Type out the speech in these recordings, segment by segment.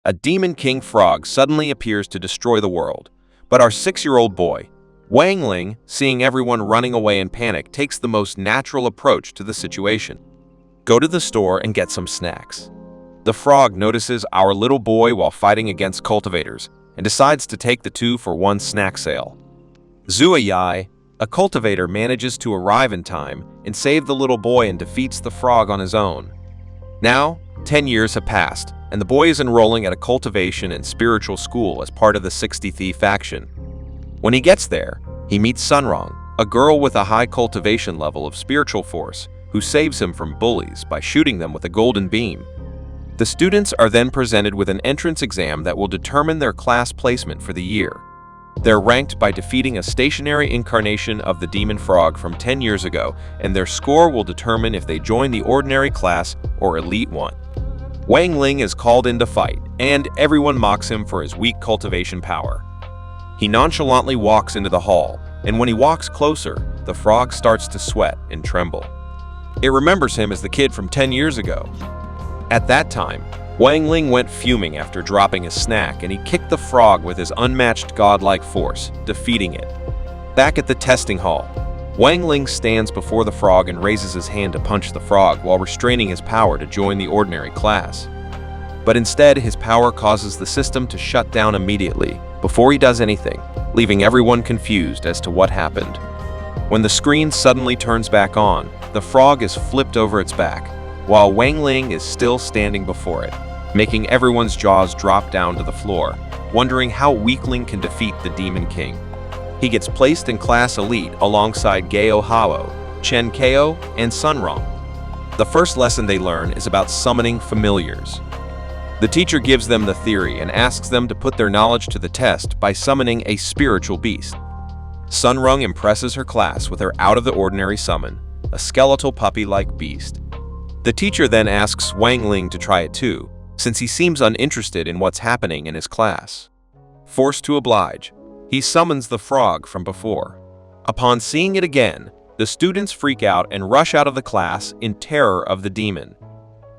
A demon king frog suddenly appears to destroy the world. But our 6-year-old boy, Wang Ling, seeing everyone running away in panic, takes the most natural approach to the situation. Go to the store and get some snacks. The frog notices our little boy while fighting against cultivators and decides to take the 2-for-1 snack sale. Zuayai, a cultivator, manages to arrive in time and save the little boy and defeats the frog on his own. Now, 10 years have passed, and the boy is enrolling at a cultivation and spiritual school as part of the 60 Thief faction. When he gets there, he meets Sunrong, a girl with a high cultivation level of spiritual force, who saves him from bullies by shooting them with a golden beam. The students are then presented with an entrance exam that will determine their class placement for the year. They're ranked by defeating a stationary incarnation of the demon frog from 10 years ago, and their score will determine if they join the ordinary class or elite one. Wang Ling is called in to fight, and everyone mocks him for his weak cultivation power. He nonchalantly walks into the hall, and when he walks closer, the frog starts to sweat and tremble. It remembers him as the kid from 10 years ago. At that time, Wang Ling went fuming after dropping his snack, and he kicked the frog with his unmatched godlike force, defeating it. Back at the testing hall, Wang Ling stands before the frog and raises his hand to punch the frog while restraining his power to join the ordinary class. But instead, his power causes the system to shut down immediately before he does anything, leaving everyone confused as to what happened. When the screen suddenly turns back on, the frog is flipped over its back, while Wang Ling is still standing before it, making everyone's jaws drop down to the floor, wondering how Weakling can defeat the Demon King. He gets placed in Class Elite alongside Gao Hao, Chen Kao, and Sunrong. The first lesson they learn is about summoning familiars. The teacher gives them the theory and asks them to put their knowledge to the test by summoning a spiritual beast. Sunrong impresses her class with her out-of-the-ordinary summon, a skeletal puppy-like beast. The teacher then asks Wang Ling to try it too, since he seems uninterested in what's happening in his class. Forced to oblige, he summons the frog from before. Upon seeing it again, the students freak out and rush out of the class in terror of the demon.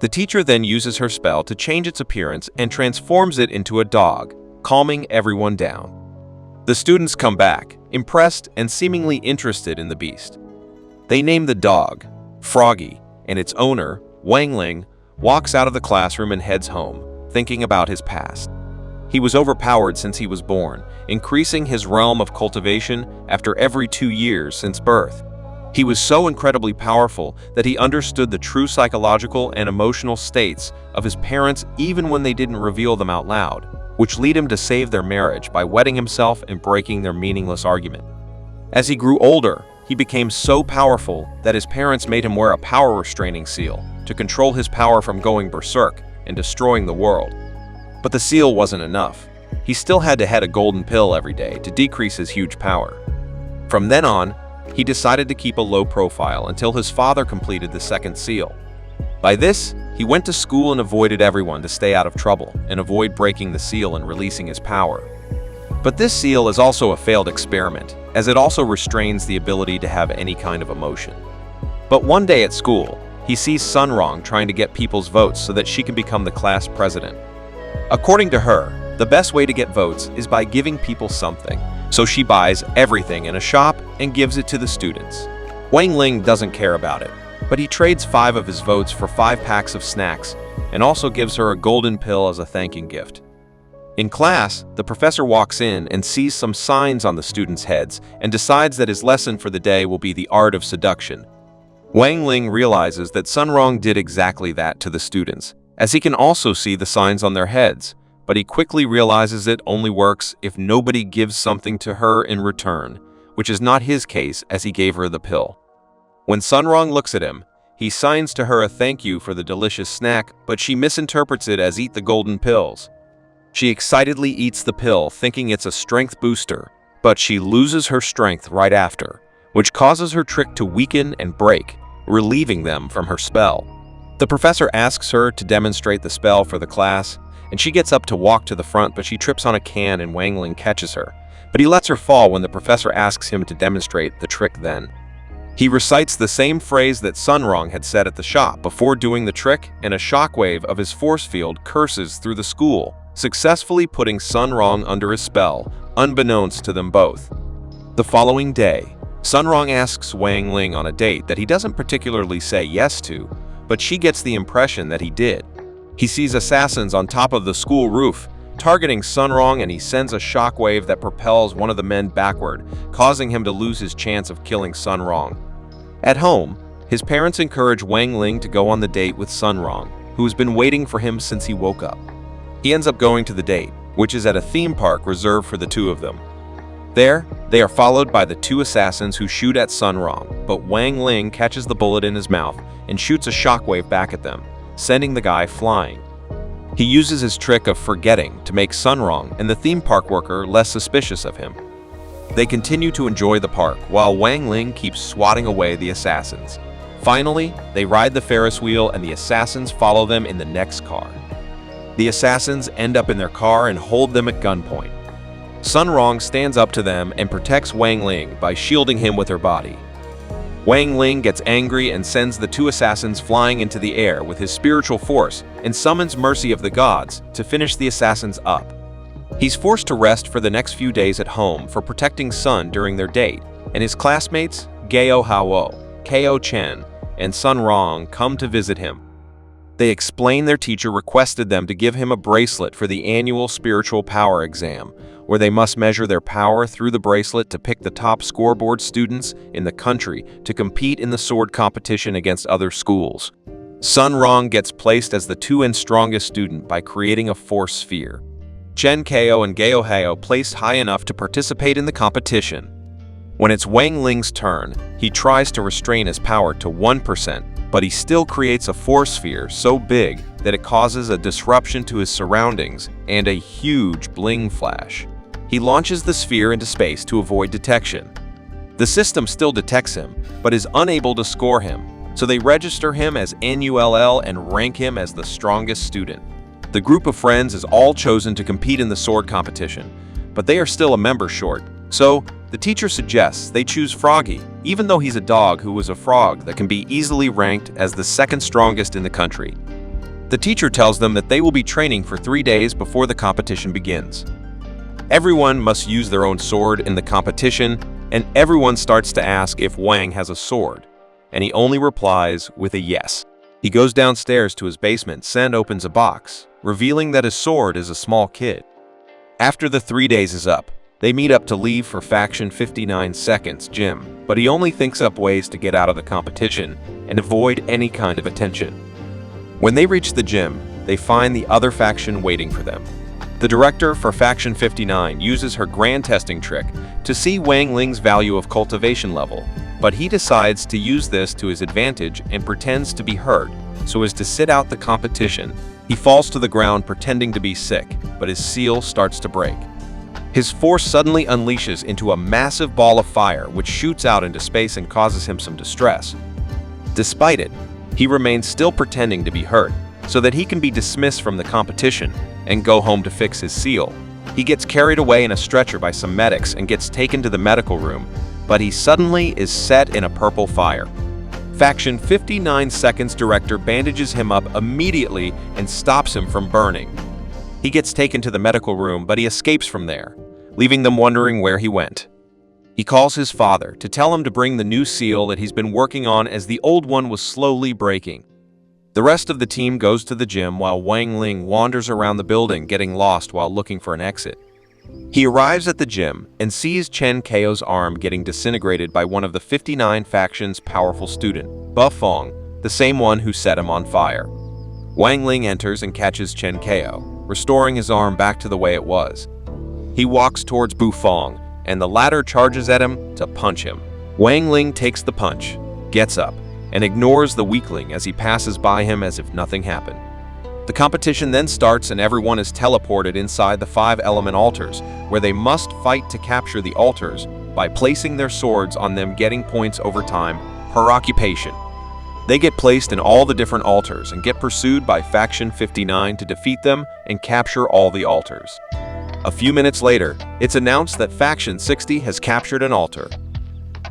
The teacher then uses her spell to change its appearance and transforms it into a dog, calming everyone down. The students come back, impressed and seemingly interested in the beast. They name the dog Froggy, and its owner, Wang Ling, walks out of the classroom and heads home, thinking about his past. He was overpowered since he was born, increasing his realm of cultivation after every 2 years since birth. He was so incredibly powerful that he understood the true psychological and emotional states of his parents even when they didn't reveal them out loud, which led him to save their marriage by wetting himself and breaking their meaningless argument. As he grew older, he became so powerful that his parents made him wear a power restraining seal to control his power from going berserk and destroying the world. But the seal wasn't enough. He still had to head a golden pill every day to decrease his huge power. From then on, he decided to keep a low profile until his father completed the second seal. By this, he went to school and avoided everyone to stay out of trouble and avoid breaking the seal and releasing his power. But this seal is also a failed experiment, as it also restrains the ability to have any kind of emotion. But one day at school, he sees Sunrong trying to get people's votes so that she can become the class president. According to her, the best way to get votes is by giving people something, so she buys everything in a shop and gives it to the students. Wang Ling doesn't care about it, but he trades 5 of his votes for 5 packs of snacks and also gives her a golden pill as a thank you gift. In class, the professor walks in and sees some signs on the students' heads and decides that his lesson for the day will be the art of seduction. Wang Ling realizes that Sunrong did exactly that to the students, as he can also see the signs on their heads, but he quickly realizes it only works if nobody gives something to her in return, which is not his case as he gave her the pill. When Sunrong looks at him, he signs to her a thank you for the delicious snack, but she misinterprets it as eat the golden pills. She excitedly eats the pill, thinking it's a strength booster, but she loses her strength right after, which causes her trick to weaken and break, relieving them from her spell. The professor asks her to demonstrate the spell for the class, and she gets up to walk to the front, but she trips on a can and Wang Ling catches her. But he lets her fall when the professor asks him to demonstrate the trick then. He recites the same phrase that Sunrong had said at the shop before doing the trick, and a shockwave of his force field curses through the school, successfully putting Sunrong under his spell, unbeknownst to them both. The following day, Sunrong asks Wang Ling on a date that he doesn't particularly say yes to, but she gets the impression that he did. He sees assassins on top of the school roof, targeting Sunrong, and he sends a shockwave that propels one of the men backward, causing him to lose his chance of killing Sunrong. At home, his parents encourage Wang Ling to go on the date with Sunrong, who has been waiting for him since he woke up. He ends up going to the date, which is at a theme park reserved for the two of them. There, they are followed by the two assassins who shoot at Sunrong, but Wang Ling catches the bullet in his mouth and shoots a shockwave back at them, sending the guy flying. He uses his trick of forgetting to make Sunrong and the theme park worker less suspicious of him. They continue to enjoy the park while Wang Ling keeps swatting away the assassins. Finally, they ride the Ferris wheel and the assassins follow them in the next car. The assassins end up in their car and hold them at gunpoint. Sunrong stands up to them and protects Wang Ling by shielding him with her body. Wang Ling gets angry and sends the two assassins flying into the air with his spiritual force and summons mercy of the gods to finish the assassins up. He's forced to rest for the next few days at home for protecting Sun during their date, and his classmates, Gao Hao, Ko Chen, and Sunrong come to visit him. They explain their teacher requested them to give him a bracelet for the annual spiritual power exam, where they must measure their power through the bracelet to pick the top scoreboard students in the country to compete in the sword competition against other schools. Sunrong gets placed as the 2nd strongest student by creating a force sphere. Chen Ko and Gao Hao placed high enough to participate in the competition. When it's Wang Ling's turn, he tries to restrain his power to 1%, but he still creates a force sphere so big that it causes a disruption to his surroundings and a huge bling flash. He launches the sphere into space to avoid detection. The system still detects him, but is unable to score him, so they register him as NULL and rank him as the strongest student. The group of friends is all chosen to compete in the sword competition, but they are still a member short, so the teacher suggests they choose Froggy, even though he's a dog who was a frog that can be easily ranked as the 2nd strongest in the country. The teacher tells them that they will be training for 3 days before the competition begins. Everyone must use their own sword in the competition, and everyone starts to ask if Wang has a sword, and he only replies with a yes. He goes downstairs to his basement and opens a box, revealing that his sword is a small kit. After the 3 days is up, they meet up to leave for Faction 59 Seconds gym, but he only thinks up ways to get out of the competition and avoid any kind of attention. When they reach the gym, they find the other faction waiting for them. The director for Faction 59 uses her grand testing trick to see Wang Ling's value of cultivation level, but he decides to use this to his advantage and pretends to be hurt so as to sit out the competition. He falls to the ground pretending to be sick, but his seal starts to break. His force suddenly unleashes into a massive ball of fire which shoots out into space and causes him some distress. Despite it, he remains still pretending to be hurt, so that he can be dismissed from the competition and go home to fix his seal. He gets carried away in a stretcher by some medics and gets taken to the medical room, but he suddenly is set in a purple fire. Faction 59 Seconds director bandages him up immediately and stops him from burning. He gets taken to the medical room, but he escapes from there, leaving them wondering where he went. He calls his father to tell him to bring the new seal that he's been working on as the old one was slowly breaking. The rest of the team goes to the gym while Wang Ling wanders around the building getting lost while looking for an exit. He arrives at the gym and sees Chen Ko's arm getting disintegrated by one of the 59 faction's powerful student, Bufong, the same one who set him on fire. Wang Ling enters and catches Chen Ko, restoring his arm back to the way it was. He walks towards Bufong, and the latter charges at him to punch him. Wang Ling takes the punch, gets up, and ignores the weakling as he passes by him as if nothing happened. The competition then starts and everyone is teleported inside the 5-element altars, where they must fight to capture the altars by placing their swords on them, getting points over time per occupation. They get placed in all the different altars and get pursued by Faction 59 to defeat them and capture all the altars. A few minutes later, it's announced that Faction 60 has captured an altar.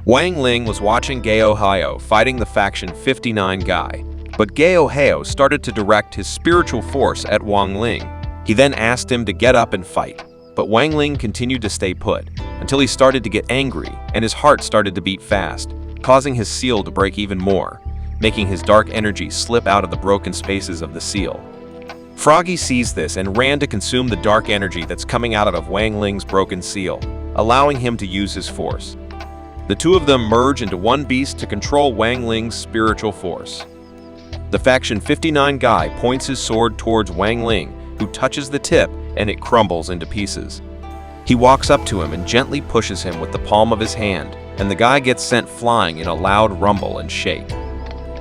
Wang Ling was watching Gao Hao fighting the Faction 59 guy, but Gao Hao started to direct his spiritual force at Wang Ling. He then asked him to get up and fight, but Wang Ling continued to stay put until he started to get angry and his heart started to beat fast, causing his seal to break even more, making his dark energy slip out of the broken spaces of the seal. Froggy sees this and ran to consume the dark energy that's coming out of Wang Ling's broken seal, allowing him to use his force. The two of them merge into one beast to control Wang Ling's spiritual force. The Faction 59 guy points his sword towards Wang Ling, who touches the tip and it crumbles into pieces. He walks up to him and gently pushes him with the palm of his hand, and the guy gets sent flying in a loud rumble and shake.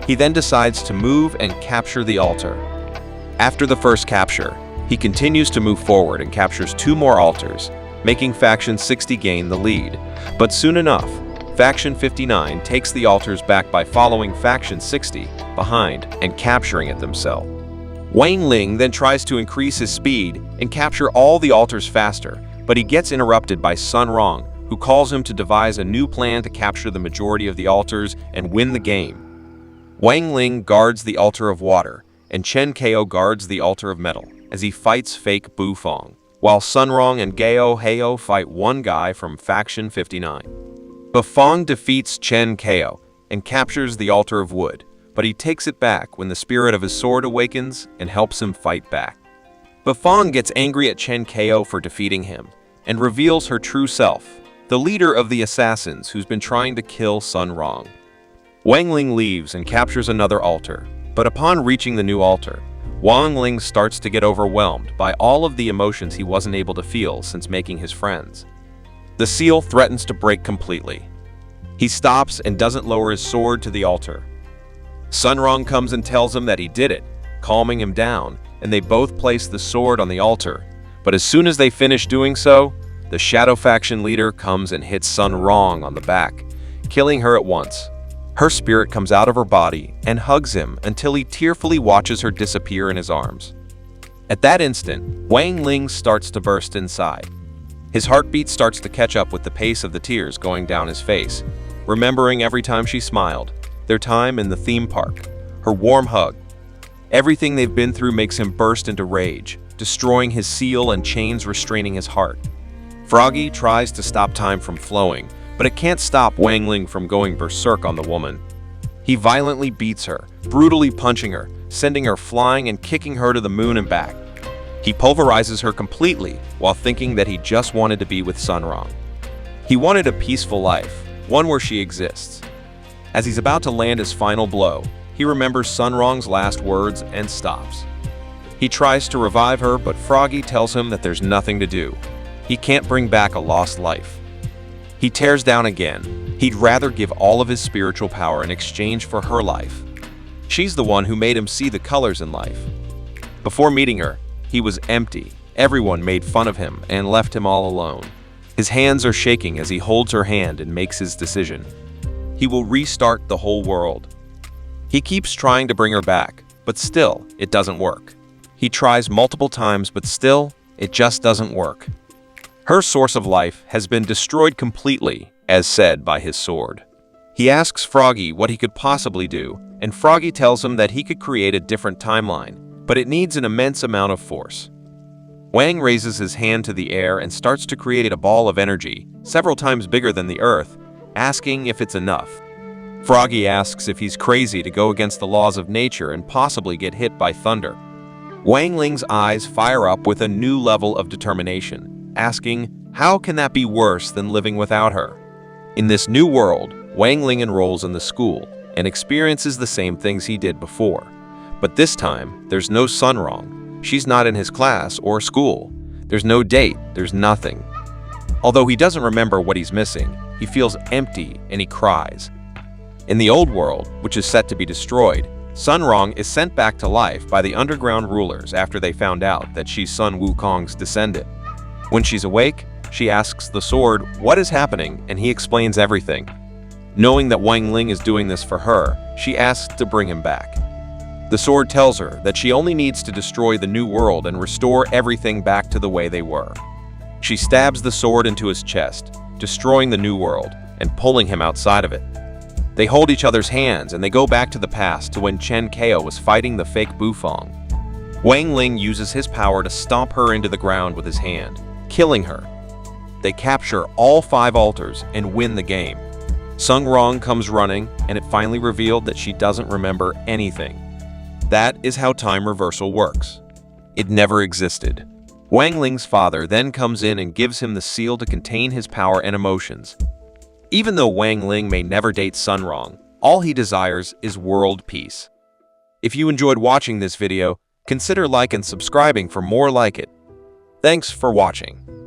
He then decides to move and capture the altar. After the first capture, he continues to move forward and captures 2 more altars, making Faction 60 gain the lead. But soon enough, Faction 59 takes the altars back by following Faction 60 behind and capturing it themselves. Wang Ling then tries to increase his speed and capture all the altars faster, but he gets interrupted by Sun Rong, who calls him to devise a new plan to capture the majority of the altars and win the game. Wang Ling guards the altar of water, and Chen Kao guards the altar of metal as he fights fake Bu Fong, while Sun Rong and Gao Heo fight one guy from Faction 59. Bu Fong defeats Chen Kao and captures the altar of wood, but he takes it back when the spirit of his sword awakens and helps him fight back. Bu Fong gets angry at Chen Kao for defeating him and reveals her true self, the leader of the assassins who's been trying to kill Sun Rong. Wang Ling leaves and captures another altar, but upon reaching the new altar, Wang Ling starts to get overwhelmed by all of the emotions he wasn't able to feel since making his friends. The seal threatens to break completely. He stops and doesn't lower his sword to the altar. Sun Rong comes and tells him that he did it, calming him down, and they both place the sword on the altar. But as soon as they finish doing so, the Shadow Faction leader comes and hits Sun Rong on the back, killing her at once. Her spirit comes out of her body and hugs him until he tearfully watches her disappear in his arms. At that instant, Wang Ling starts to burst inside. His heartbeat starts to catch up with the pace of the tears going down his face, remembering every time she smiled, their time in the theme park, her warm hug. Everything they've been through makes him burst into rage, destroying his seal and chains restraining his heart. Froggy tries to stop time from flowing, but it can't stop Wang Ling from going berserk on the woman. He violently beats her, brutally punching her, sending her flying and kicking her to the moon and back. He pulverizes her completely while thinking that he just wanted to be with Sun Rong. He wanted a peaceful life, one where she exists. As he's about to land his final blow, he remembers Sun Rong's last words and stops. He tries to revive her, but Froggy tells him that there's nothing to do. He can't bring back a lost life. He tears down again. He'd rather give all of his spiritual power in exchange for her life. She's the one who made him see the colors in life. Before meeting her, he was empty. Everyone made fun of him and left him all alone. His hands are shaking as he holds her hand and makes his decision. He will restart the whole world. He keeps trying to bring her back, but still, it doesn't work. He tries multiple times, but still, it just doesn't work. Her source of life has been destroyed completely, as said by his sword. He asks Froggy what he could possibly do, and Froggy tells him that he could create a different timeline, but it needs an immense amount of force. Wang raises his hand to the air and starts to create a ball of energy, several times bigger than the Earth, asking if it's enough. Froggy asks if he's crazy to go against the laws of nature and possibly get hit by thunder. Wang Ling's eyes fire up with a new level of determination, asking, how can that be worse than living without her? In this new world, Wang Ling enrolls in the school and experiences the same things he did before. But this time, there's no Sun Rong. She's not in his class or school. There's no date, there's nothing. Although he doesn't remember what he's missing, he feels empty and he cries. In the old world, which is set to be destroyed, Sun Rong is sent back to life by the underground rulers after they found out that she's Sun Wukong's descendant. When she's awake, she asks the sword what is happening, and he explains everything. Knowing that Wang Ling is doing this for her, she asks to bring him back. The sword tells her that she only needs to destroy the new world and restore everything back to the way they were. She stabs the sword into his chest, destroying the new world and pulling him outside of it. They hold each other's hands and they go back to the past to when Chen Kao was fighting the fake Bu Fong. Wang Ling uses his power to stomp her into the ground with his hand, killing her. They capture all 5 altars and win the game. Sung Rong comes running, and it finally revealed that she doesn't remember anything. That is how time reversal works. It never existed. Wang Ling's father then comes in and gives him the seal to contain his power and emotions. Even though Wang Ling may never date Sun Rong, all he desires is world peace. If you enjoyed watching this video, consider like and subscribing for more like it. Thanks for watching.